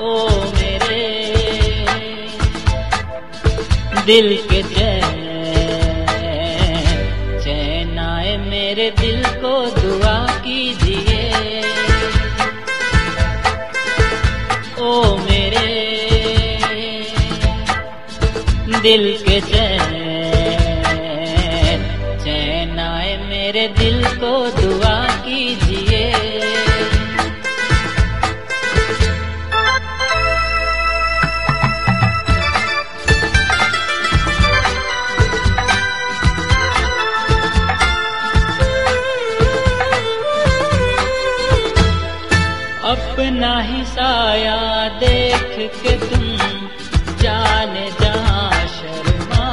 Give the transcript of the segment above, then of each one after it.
ओ मेरे दिल के चैन आए मेरे दिल को दुआ कीजिए। ओ मेरे दिल के चैन आए मेरे दिल को दुआ कीजिए। अपना ही साया देख के तुम जाने जहां शर्मा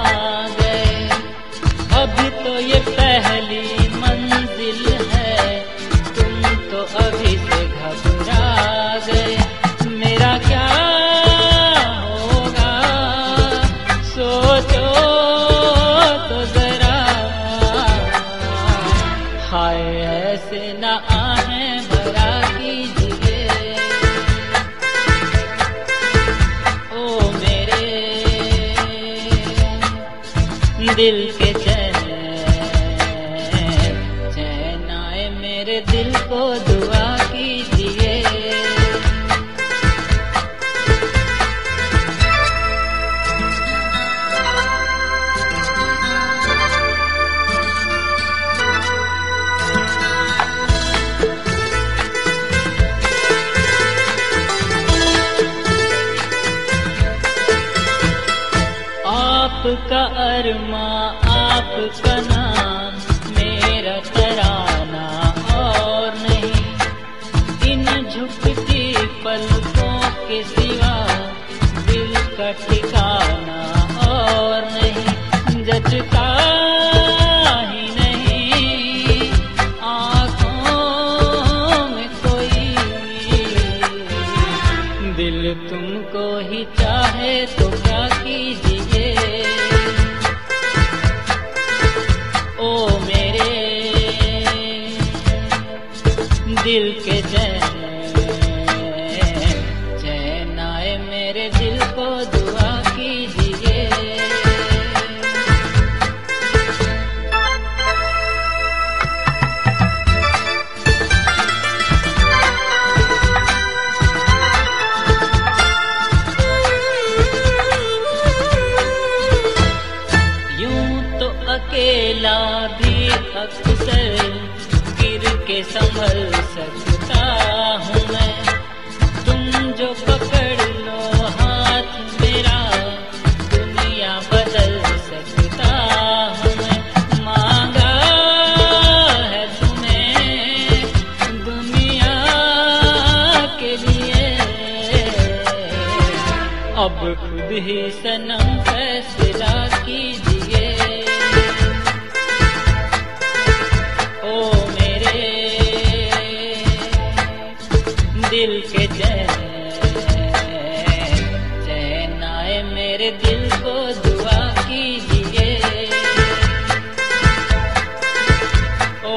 गए। अभी तो ये पहली मंजिल है, तुम तो अभी से घबरा गए। मेरा क्या होगा सोचो तो जरा, हाय ऐसे न आहें भरा कीजिए। दिल के चैन आए मेरे दिल को दुआ कीजिए। आपका अरमा आपका नाम मेरा तराना और नहीं। इन झुकती पलकों के सिवा दिल का ठिकाना और नहीं। जचता ही नहीं आँखों में कोई, दिल तुमको ही चाहे तो क्या कीजिए। दिल के चैन आए मेरे दिल को दुआ कीजिए। यूं तो अकेला भी अक्सर गिर के संभल सकता हूँ मैं। तुम जो पकड़ लो हाथ मेरा दुनिया बदल सकता हूँ मैं। मांगा है तुम्हें दुनिया के लिए, अब खुद ही सनम फैसला कीजिए। दिल के चैन आए मेरे दिल को दुआ कीजिए। ओ